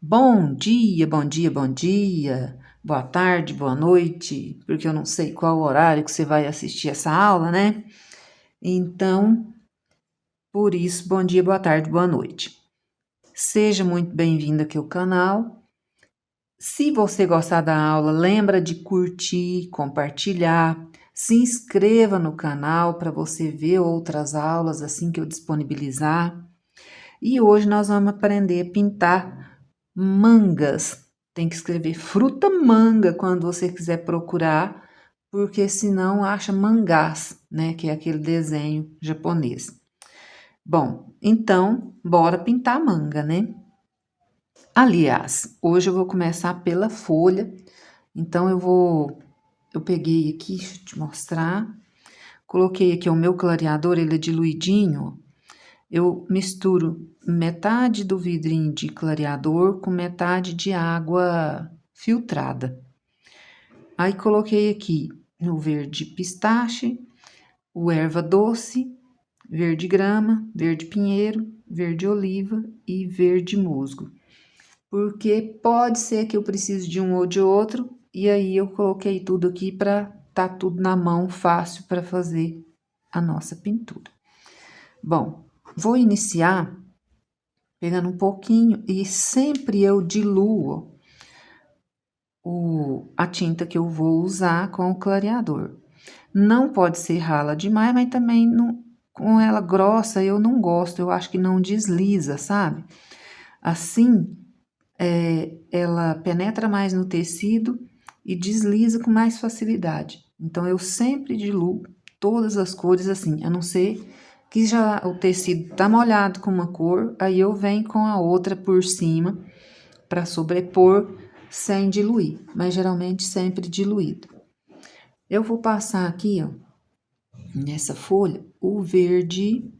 Bom dia, bom dia, bom dia. Boa tarde, boa noite, porque eu não sei qual horário que você vai assistir essa aula, né? Então, por isso, bom dia, boa tarde, boa noite. Seja muito bem-vindo aqui ao canal. Se você gostar da aula, lembra de curtir, compartilhar, se inscreva no canal para você ver outras aulas assim que eu disponibilizar. E hoje nós vamos aprender a pintar mangas. Tem que escrever fruta manga quando você quiser procurar, porque senão acha mangás, né? Que é aquele desenho japonês. Bom, então, bora pintar manga, né? Aliás, hoje eu vou começar pela folha. Então, eu peguei aqui, deixa eu te mostrar. Coloquei aqui o meu clareador, ele é diluidinho. Eu misturo metade do vidrinho de clareador com metade de água filtrada. Aí coloquei aqui o verde pistache, o erva doce, verde grama, verde pinheiro, verde oliva e verde musgo. Porque pode ser que eu precise de um ou de outro, e aí eu coloquei tudo aqui para tá tudo na mão fácil para fazer a nossa pintura. Bom, vou iniciar pegando um pouquinho e sempre eu diluo a tinta que eu vou usar com o clareador. Não pode ser rala demais, mas também não, com ela grossa eu não gosto, eu acho que não desliza, sabe? Assim, ela penetra mais no tecido e desliza com mais facilidade. Então, eu sempre diluo todas as cores assim, a não ser que já o tecido tá molhado com uma cor, aí eu venho com a outra por cima para sobrepor sem diluir, mas geralmente sempre diluído. Eu vou passar aqui, ó, nessa folha, o verde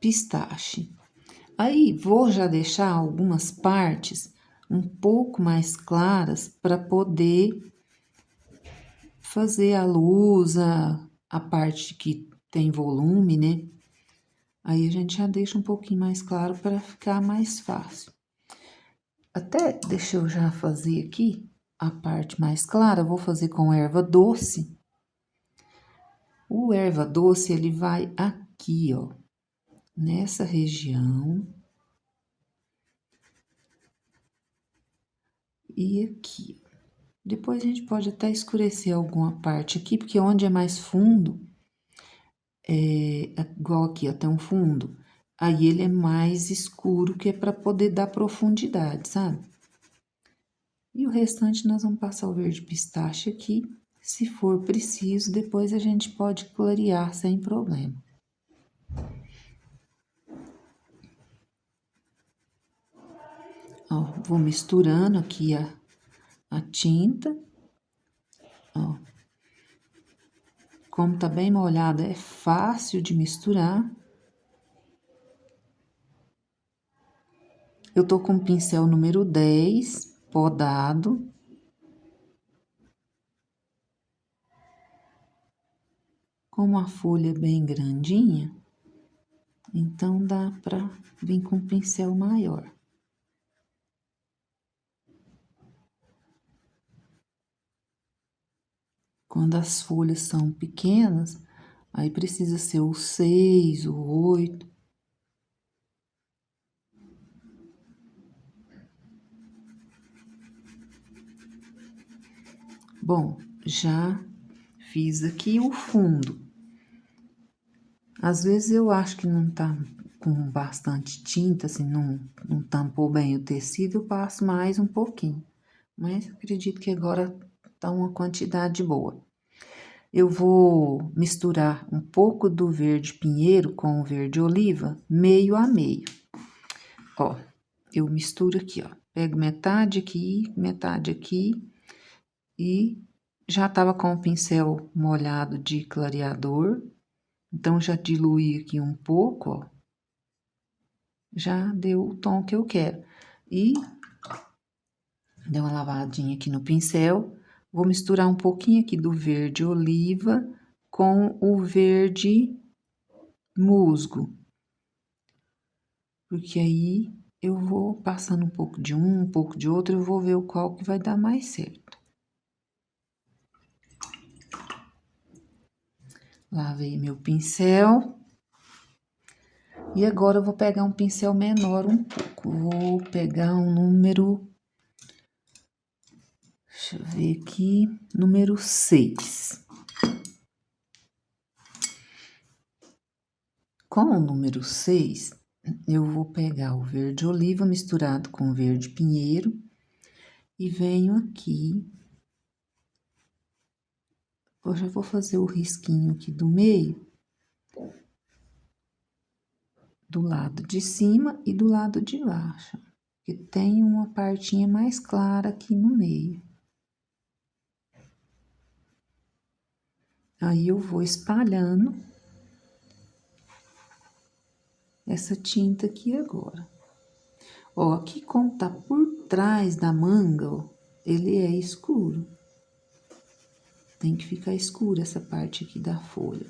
pistache. Aí vou já deixar algumas partes um pouco mais claras para poder fazer a luz, a parte que tem volume, né? Aí a gente já deixa um pouquinho mais claro para ficar mais fácil. Até deixa eu já fazer aqui a parte mais clara, vou fazer com erva doce. O erva doce, ele vai aqui, ó, nessa região. E aqui. Depois a gente pode até escurecer alguma parte aqui, porque onde é mais fundo, igual aqui, ó, tem um fundo, aí ele é mais escuro, que é para poder dar profundidade, sabe? E o restante nós vamos passar o verde pistache aqui. Se for preciso, depois a gente pode clarear sem problema. Ó, vou misturando aqui a tinta. Ó. Como tá bem molhada, é fácil de misturar. Eu tô com o pincel número 10, podado. Como a folha é bem grandinha, então dá pra vir com um pincel maior. Quando as folhas são pequenas, aí precisa ser o 6, o 8. Bom, já fiz aqui o fundo. Às vezes eu acho que não tá com bastante tinta, assim, não tampou bem o tecido, eu passo mais um pouquinho. Mas acredito que agora tá uma quantidade boa. Eu vou misturar um pouco do verde pinheiro com o verde oliva, meio a meio. Ó, eu misturo aqui, ó. Pego metade aqui e já tava com o pincel molhado de clareador. Então, já diluí aqui um pouco, ó. Já deu o tom que eu quero. E dei uma lavadinha aqui no pincel. Vou misturar um pouquinho aqui do verde oliva com o verde musgo. Porque aí eu vou passando um pouco de um pouco de outro, eu vou ver o qual que vai dar mais certo. Lavei meu pincel. E agora eu vou pegar um pincel menor um pouco. Vou pegar um número... Deixa eu ver aqui. Número 6. Com o número 6, eu vou pegar o verde oliva misturado com verde pinheiro. E venho aqui. Eu já vou fazer o risquinho aqui do meio. Do lado de cima e do lado de baixo. Que tem uma partinha mais clara aqui no meio. Aí eu vou espalhando essa tinta aqui agora. Ó, aqui como tá por trás da manga, ó, ele é escuro. Tem que ficar escuro essa parte aqui da folha.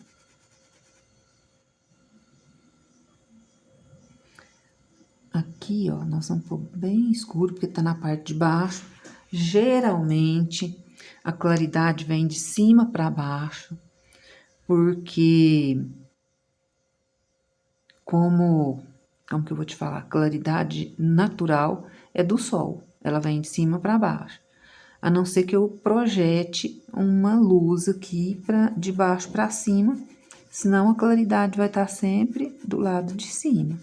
Aqui, ó, nós vamos pôr bem escuro, porque tá na parte de baixo. Geralmente, a claridade vem de cima para baixo, porque como que eu vou te falar? A claridade natural é do sol, ela vem de cima para baixo. A não ser que eu projete uma luz aqui de baixo para cima, senão a claridade vai estar sempre do lado de cima.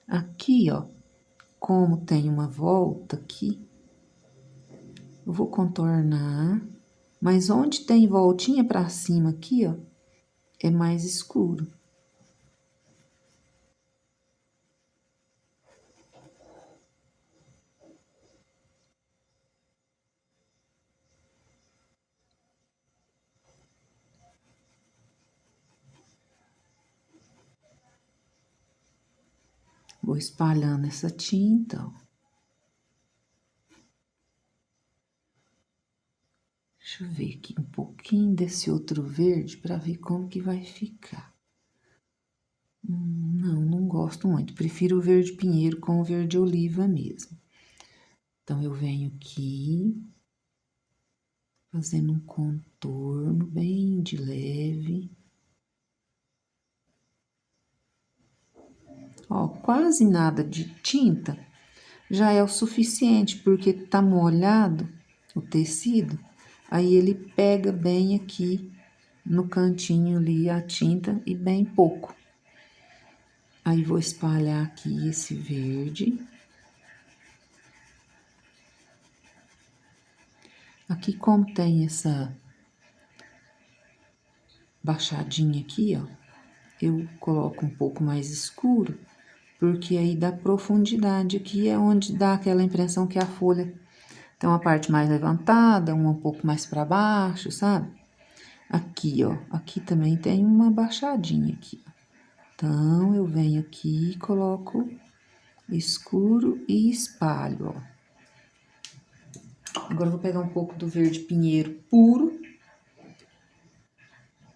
Aqui, ó, como tem uma volta aqui, eu vou contornar, mas onde tem voltinha para cima aqui, ó, é mais escuro. Vou espalhando essa tinta, ó. Deixa eu ver aqui um pouquinho desse outro verde para ver como que vai ficar. Não gosto muito. Prefiro o verde pinheiro com o verde oliva mesmo. Então, eu venho aqui, fazendo um contorno bem de leve. Ó, quase nada de tinta já é o suficiente, porque tá molhado o tecido, aí ele pega bem aqui no cantinho ali a tinta e bem pouco. Aí, vou espalhar aqui esse verde. Aqui, como tem essa baixadinha aqui, ó, eu coloco um pouco mais escuro, porque aí dá profundidade aqui, é onde dá aquela impressão que a folha tem uma parte mais levantada, uma um pouco mais para baixo, sabe? Aqui, ó, aqui também tem uma baixadinha aqui. Então, eu venho aqui, coloco escuro e espalho, ó. Agora, eu vou pegar um pouco do verde pinheiro puro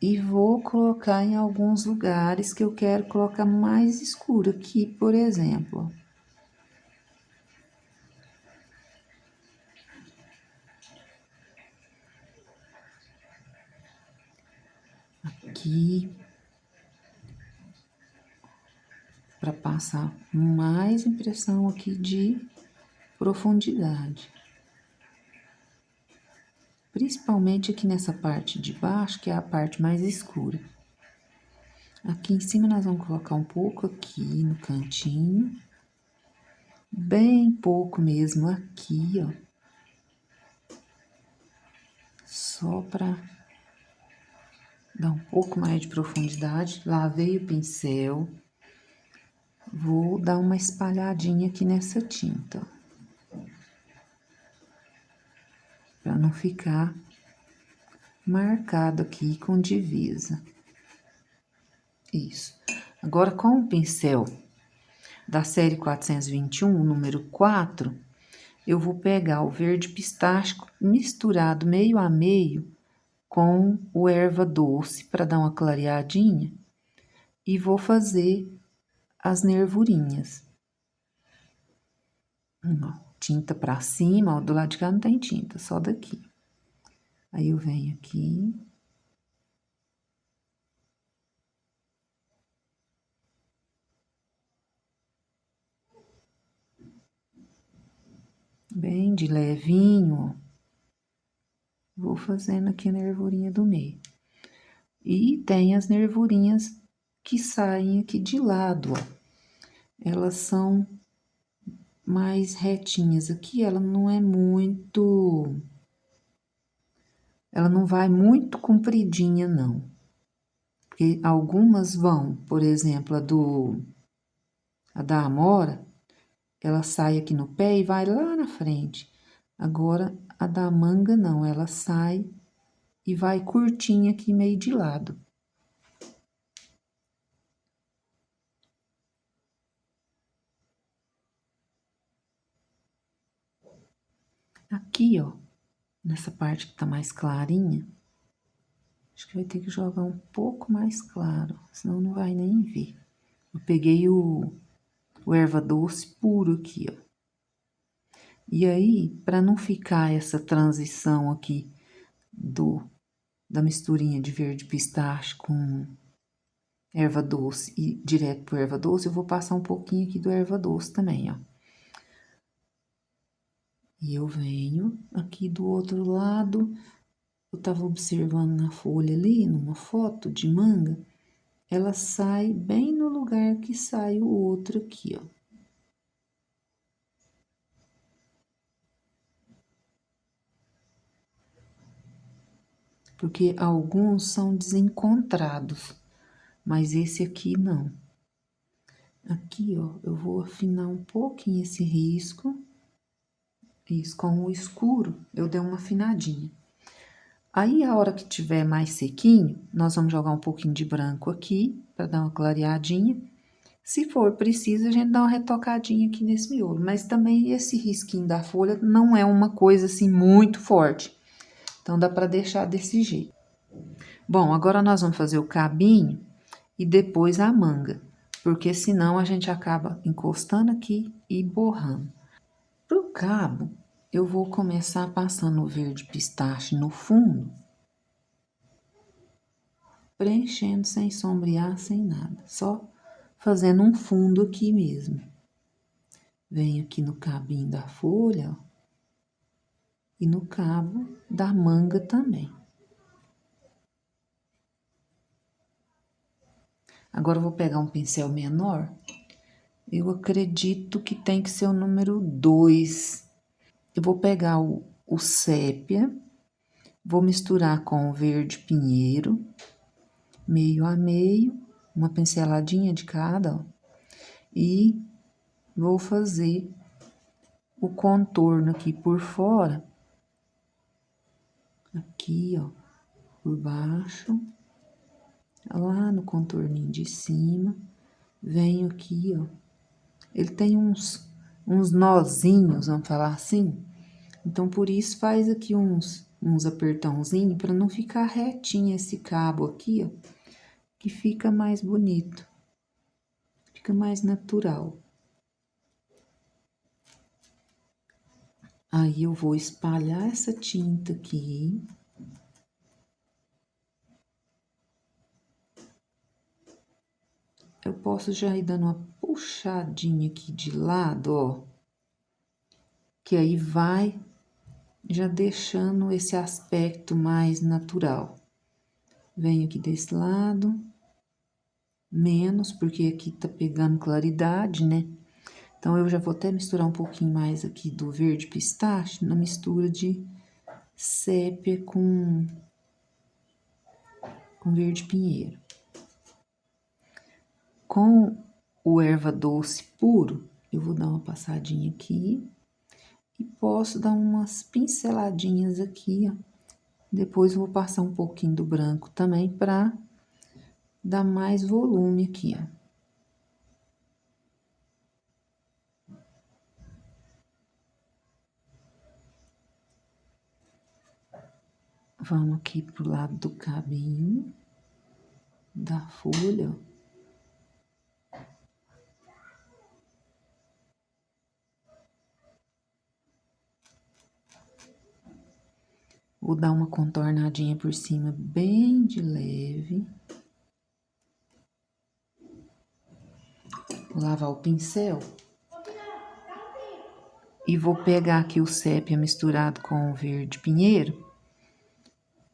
e vou colocar em alguns lugares que eu quero colocar mais escuro. Aqui, por exemplo, aqui, para passar mais impressão aqui de profundidade. Principalmente aqui nessa parte de baixo, que é a parte mais escura. Aqui em cima nós vamos colocar um pouco aqui no cantinho. Bem pouco mesmo aqui, ó. Só para dar um pouco mais de profundidade. Lavei o pincel. Vou dar uma espalhadinha aqui nessa tinta, ó. Para não ficar marcado aqui com divisa. Isso. Agora, com o pincel da série 421, número 4, eu vou pegar o verde pistache misturado meio a meio com o erva doce para dar uma clareadinha e vou fazer as nervurinhas. Ó, tinta pra cima, ó, do lado de cá não tem tinta, só daqui. Aí eu venho aqui. Bem de levinho, ó. Vou fazendo aqui a nervurinha do meio. E tem as nervurinhas que saem aqui de lado, ó. Elas são mais retinhas aqui, ela não é muito... Ela não vai muito compridinha, não. Porque algumas vão, por exemplo, a da amora, ela sai aqui no pé e vai lá na frente. Agora, a da manga não, ela sai e vai curtinha aqui meio de lado. Aqui, ó, nessa parte que tá mais clarinha, acho que vai ter que jogar um pouco mais claro, senão não vai nem ver. Eu peguei o erva doce puro aqui, ó. E aí, para não ficar essa transição aqui da misturinha de verde pistache com erva doce e direto pro erva doce, eu vou passar um pouquinho aqui do erva doce também, ó. E eu venho aqui do outro lado, eu tava observando na folha ali, numa foto de manga, ela sai bem no lugar que sai o outro aqui, ó. Porque alguns são desencontrados, mas esse aqui não. Aqui, ó, eu vou afinar um pouquinho esse risco. Isso, com o escuro, eu dei uma afinadinha. Aí, a hora que tiver mais sequinho, nós vamos jogar um pouquinho de branco aqui, para dar uma clareadinha. Se for preciso, a gente dá uma retocadinha aqui nesse miolo. Mas também esse risquinho da folha não é uma coisa assim muito forte. Então, dá para deixar desse jeito. Bom, agora nós vamos fazer o cabinho e depois a manga. Porque senão a gente acaba encostando aqui e borrando. Pro cabo, eu vou começar passando o verde pistache no fundo, preenchendo sem sombrear, sem nada, só fazendo um fundo aqui mesmo. Venho aqui no cabinho da folha, ó, e no cabo da manga também. Agora eu vou pegar um pincel menor, eu acredito que tem que ser o número 2. Eu vou pegar o sépia, vou misturar com o verde pinheiro, meio a meio, uma pinceladinha de cada, ó, e vou fazer o contorno aqui por fora, aqui, ó, por baixo, lá no contorninho de cima, venho aqui, ó, ele tem uns nozinhos, vamos falar assim, então por isso faz aqui uns apertãozinhos, para não ficar retinho esse cabo aqui, ó, que fica mais bonito, fica mais natural. Aí, eu vou espalhar essa tinta aqui. Eu posso já ir dando uma puxadinha aqui de lado, ó. Que aí vai já deixando esse aspecto mais natural. Venho aqui desse lado. Menos, porque aqui tá pegando claridade, né? Então, eu já vou até misturar um pouquinho mais aqui do verde pistache na mistura de sépia com verde pinheiro. Com o erva doce puro, eu vou dar uma passadinha aqui e posso dar umas pinceladinhas aqui, ó. Depois eu vou passar um pouquinho do branco também para dar mais volume aqui, ó. Vamos aqui pro lado do cabinho da folha, ó. Vou dar uma contornadinha por cima bem de leve. Vou lavar o pincel. E vou pegar aqui o sépia misturado com o verde pinheiro.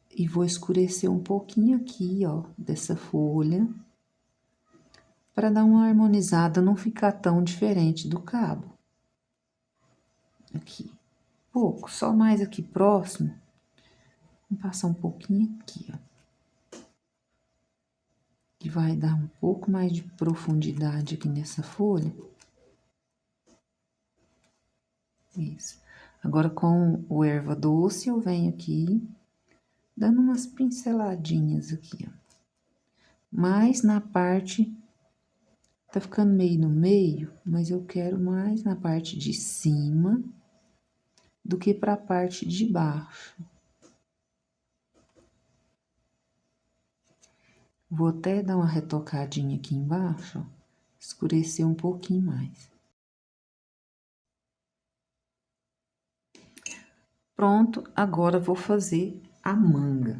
E vou escurecer um pouquinho aqui, ó, dessa folha. Para dar uma harmonizada, não ficar tão diferente do cabo. Aqui. Pouco, só mais aqui próximo. Vou passar um pouquinho aqui, ó. Que vai dar um pouco mais de profundidade aqui nessa folha. Isso. Agora, com o erva doce, eu venho aqui, dando umas pinceladinhas aqui, ó. Mais na parte, tá ficando meio no meio, mas eu quero mais na parte de cima do que pra parte de baixo. Vou até dar uma retocadinha aqui embaixo, ó, escurecer um pouquinho mais. Pronto, agora vou fazer a manga.